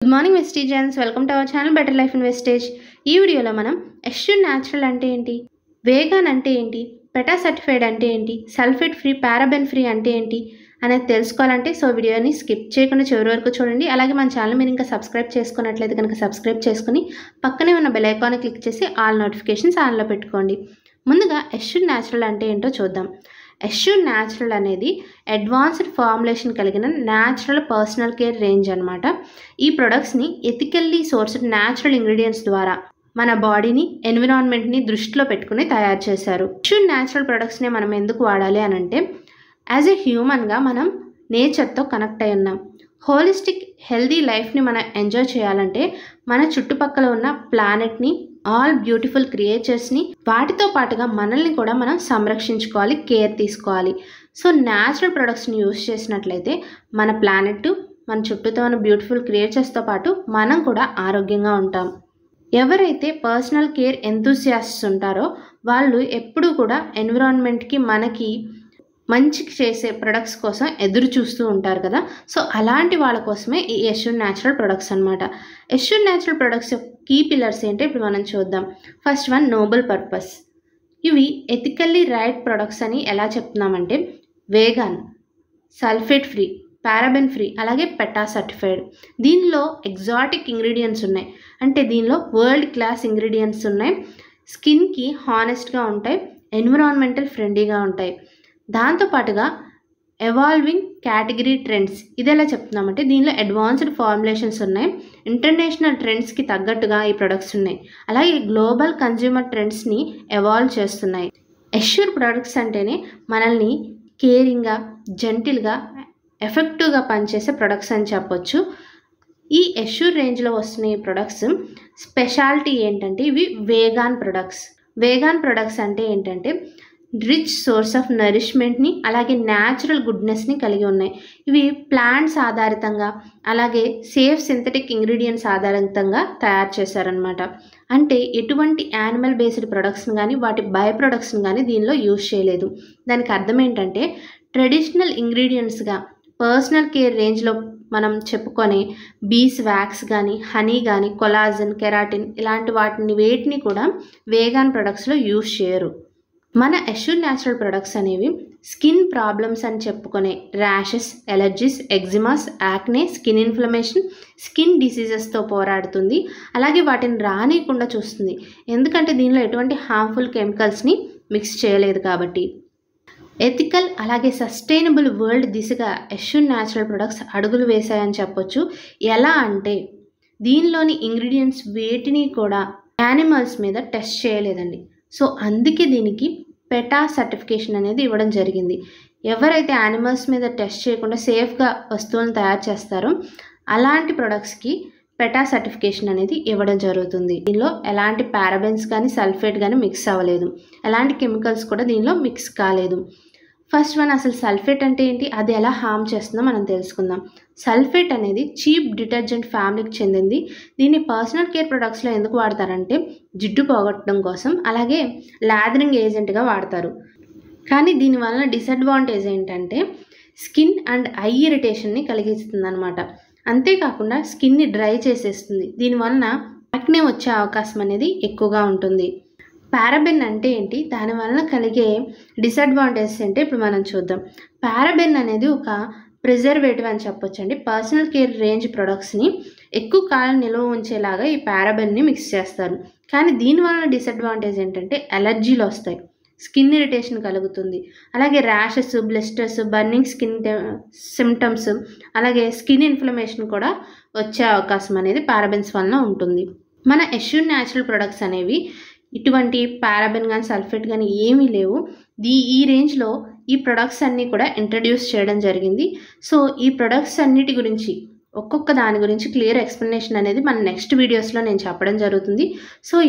Good morning వెస్టీజియన్స్, welcome to our channel better life in wastage. ఈ వీడియోలో మనం assure natural అంటే ఏంటి, వేగాన్ అంటే ఏంటి, పెటా సర్టిఫైడ్ అంటే ఏంటి, సల్ఫేట్ ఫ్రీ, పారాబెన్ ఫ్రీ అంటే ఏంటి అనేది తెలుసుకోవాలంటే వీడియోని స్కిప్ చేయకుండా చివరి వరకు చూడండి. అలాగే మన ఛానల్ మీరు ఇంకా సబ్స్క్రైబ్ చేసుకున్నట్లయితే కనుక సబ్స్క్రైబ్ చేసుకుని పక్కనే ఉన్న బెల్ ఐకాన్ క్లిక్ చేసి ఆల్ నోటిఫికేషన్స్ ఆన్లో పెట్టుకోండి. ముందుగా ఎష్యూర్ న్యాచురల్ అంటే ఏంటో చూద్దాం. ఎష్యూర్ న్యాచురల్ అనేది అడ్వాన్స్డ్ ఫార్ములేషన్ కలిగిన న్యాచురల్ పర్సనల్ కేర్ రేంజ్ అనమాట. ఈ ప్రొడక్ట్స్ని ఎథికల్లీ సోర్స్డ్ న్యాచురల్ ఇంగ్రీడియంట్స్ ద్వారా మన బాడీని, ఎన్విరాన్మెంట్ని దృష్టిలో పెట్టుకుని తయారు చేశారు. ఎష్యూర్ న్యాచురల్ ప్రొడక్ట్స్ని మనం ఎందుకు వాడాలి అని అంటే, యాజ్ ఎ హ్యూమన్గా మనం నేచర్తో కనెక్ట్ అయి ఉన్నాం. హోలిస్టిక్ హెల్దీ లైఫ్ని మనం ఎంజాయ్ చేయాలంటే మన చుట్టుపక్కల ఉన్న ప్లానెట్ని, ఆల్ బ్యూటిఫుల్ క్రియేచర్స్ని, వాటితో పాటుగా మనల్ని కూడా మనం సంరక్షించుకోవాలి, కేర్ తీసుకోవాలి. న్యాచురల్ ప్రొడక్ట్స్ని యూజ్ చేసినట్లయితే మన ప్లానెట్, మన చుట్టూతో ఉన్న బ్యూటిఫుల్ క్రియేచర్స్తో పాటు మనం కూడా ఆరోగ్యంగా ఉంటాం. ఎవరైతే పర్సనల్ కేర్ ఎంతూసియాస్ట్స్ ఉంటారో వాళ్ళు ఎప్పుడూ కూడా ఎన్విరాన్మెంట్కి, మనకి మంచి చేసే ప్రొడక్ట్స్ కోసం ఎదురు చూస్తూ ఉంటారు కదా. అలాంటి వాళ్ళ కోసమే ఈ ఎష్యూర్ న్యాచురల్ ప్రొడక్ట్స్ అనమాట. ఎష్యూర్ న్యాచురల్ ప్రొడక్ట్స్ యొక్క కీ పిల్లర్స్ ఏంటో ఇప్పుడు మనం చూద్దాం. First one, noble purpose. ఇవి ఎథికల్లీ రైట్ ప్రొడక్ట్స్ అని ఎలా చెప్తున్నామంటే, vegan, sulphate free, paraben free, అలాగే పెటా సర్టిఫైడ్. దీనిలో ఎగ్జాటిక్ ఇంగ్రీడియంట్స్ ఉన్నాయి, అంటే దీనిలో వరల్డ్ క్లాస్ ఇంగ్రీడియంట్స్ ఉన్నాయి. స్కిన్కి హానెస్ట్గా ఉంటాయి, ఎన్విరాన్మెంటల్ ఫ్రెండ్లీగా ఉంటాయి. దాంతోపాటుగా ఎవాల్వింగ్ కేటగిరీ ట్రెండ్స్, ఇది ఎలా చెప్తున్నామంటే దీనిలో అడ్వాన్స్డ్ ఫార్ములేషన్స్ ఉన్నాయి, ఇంటర్నేషనల్ ట్రెండ్స్కి తగ్గట్టుగా ఈ ప్రొడక్ట్స్ ఉన్నాయి, అలాగే గ్లోబల్ కన్జ్యూమర్ ట్రెండ్స్ని ఎవాల్వ్ చేస్తున్నాయి. ఎష్యూర్ ప్రొడక్ట్స్ అంటేనే మనల్ని కేరింగ్గా, జెంటిల్గా, ఎఫెక్టివ్గా పనిచేసే ప్రొడక్ట్స్ అని చెప్పొచ్చు. ఈ ఎష్యూర్ రేంజ్లో వస్తున్న ఈ ప్రొడక్ట్స్ స్పెషాలిటీ ఏంటంటే ఇవి వేగాన్ ప్రొడక్ట్స్. వేగాన్ ప్రొడక్ట్స్ అంటే ఏంటంటే రిచ్ సోర్స్ ఆఫ్ నరిష్మెంట్ని, అలాగే న్యాచురల్ గుడ్నెస్ని కలిగి ఉన్నాయి. ఇవి ప్లాంట్స్ ఆధారితంగా, అలాగే సేఫ్ సింథటిక్ ఇంగ్రీడియంట్స్ ఆధారితంగా తయారు చేశారనమాట. అంటే ఎటువంటి యానిమల్ బేస్డ్ ప్రొడక్ట్స్ని కానీ, వాటి బై ప్రొడక్ట్స్ని కానీ దీనిలో యూజ్ చేయలేదు. దానికి అర్థం ఏంటంటే ట్రెడిషనల్ ఇంగ్రీడియంట్స్గా పర్సనల్ కేర్ రేంజ్లో మనం చెప్పుకొని బీస్ వ్యాక్స్ కానీ, హనీ కానీ, కొలాజన్, కెరాటిన్ ఇలాంటి వాటిని వేటిని కూడా వేగాన్ ప్రొడక్ట్స్లో యూజ్ చేయరు. మన ఎష్యూర్ న్యాచురల్ ప్రొడక్ట్స్ అనేవి స్కిన్ ప్రాబ్లమ్స్ అని చెప్పుకునే rashes, allergies, eczemas, acne, skin inflammation, skin డిసీజెస్తో పోరాడుతుంది. అలాగే వాటిని రానియకుండా చూస్తుంది, ఎందుకంటే దీనిలో ఎటువంటి హార్మ్ఫుల్ కెమికల్స్ని మిక్స్ చేయలేదు కాబట్టి. ఎథికల్ అలాగే సస్టైనబుల్ వరల్డ్ దిశగా ఎష్యూర్ న్యాచురల్ ప్రొడక్ట్స్ అడుగులు వేశాయని చెప్పొచ్చు. ఎలా అంటే దీనిలోని ఇంగ్రీడియంట్స్ వేటిని కూడా యానిమల్స్ మీద టెస్ట్ చేయలేదండి. అందుకే దీనికి పెటా సర్టిఫికేషన్ అనేది ఇవ్వడం జరిగింది. ఎవరైతే యానిమల్స్ మీద టెస్ట్ చేయకుండా సేఫ్గా వస్తువులను తయారు చేస్తారో అలాంటి ప్రొడక్ట్స్కి పెటా సర్టిఫికేషన్ అనేది ఇవ్వడం జరుగుతుంది. దీనిలో ఎలాంటి పారాబెన్స్ కానీ, సల్ఫేట్ కానీ మిక్స్ అవ్వలేదు, ఎలాంటి కెమికల్స్ కూడా దీనిలో మిక్స్ కాలేదు. ఫస్ట్ వన్, అసలు సల్ఫేట్ అంటే ఏంటి, అది ఎలా హార్మ్ చేస్తుందో మనం తెలుసుకుందాం. సల్ఫేట్ అనేది చీప్ డిటర్జెంట్ ఫ్యామిలీకి చెందింది. దీన్ని పర్సనల్ కేర్ ప్రొడక్ట్స్లో ఎందుకు వాడతారంటే జిడ్డు పోగొట్టడం కోసం, అలాగే లాదరింగ్ ఏజెంట్గా వాడతారు. కానీ దీనివల్ల డిసడ్వాంటేజ్ ఏంటంటే స్కిన్ అండ్ ఐ ఇరిటేషన్ని కలిగిస్తుంది అనమాట. అంతేకాకుండా స్కిన్ని డ్రై చేసేస్తుంది. దీనివలన యాక్నే వచ్చే అవకాశం అనేది ఎక్కువగా ఉంటుంది. పారాబెన్ అంటే ఏంటి, దానివల్ల కలిగే డిసడ్వాంటేజెస్ ఏంటి ఇప్పుడు మనం చూద్దాం. పారాబెన్ అనేది ఒక ప్రిజర్వేటివ్ అని చెప్పొచ్చండి. పర్సనల్ కేర్ రేంజ్ ప్రొడక్ట్స్ని ఎక్కువ కాలం నిల్వ ఉంచేలాగా ఈ పారాబెన్ని మిక్స్ చేస్తారు. కానీ దీనివల్ల డిసడ్వాంటేజ్ ఏంటంటే ఎలర్జీలు వస్తాయి, స్కిన్ ఇరిటేషన్ కలుగుతుంది, అలాగే rashes, blisters, burning skin symptoms, అలాగే స్కిన్ ఇన్ఫ్లమేషన్ కూడా వచ్చే అవకాశం అనేది పారాబెన్స్ వలన ఉంటుంది. మన ఎష్యూర్ న్యాచురల్ ప్రొడక్ట్స్ అనేవి ఇటువంటి పారాబెన్ కానీ, సల్ఫేట్ కానీ ఏమీ లేవు. ఈ రేంజ్లో ఈ ప్రొడక్ట్స్ అన్నీ కూడా ఇంట్రడ్యూస్ చేయడం జరిగింది. ఈ ప్రొడక్ట్స్ అన్నిటి గురించి ఒక్కొక్క దాని గురించి క్లియర్ ఎక్స్ప్లెనేషన్ అనేది మన నెక్స్ట్ వీడియోస్లో నేను చెప్పడం జరుగుతుంది.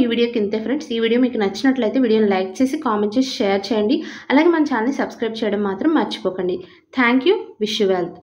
ఈ వీడియోకి ఇంతే ఫ్రెండ్స్. ఈ వీడియో మీకు నచ్చినట్లయితే వీడియోని లైక్ చేసి, కామెంట్ చేసి, షేర్ చేయండి. అలాగే మన ఛానల్ని సబ్స్క్రైబ్ చేయడం మాత్రం మర్చిపోకండి. Thank you. Wish you wealth.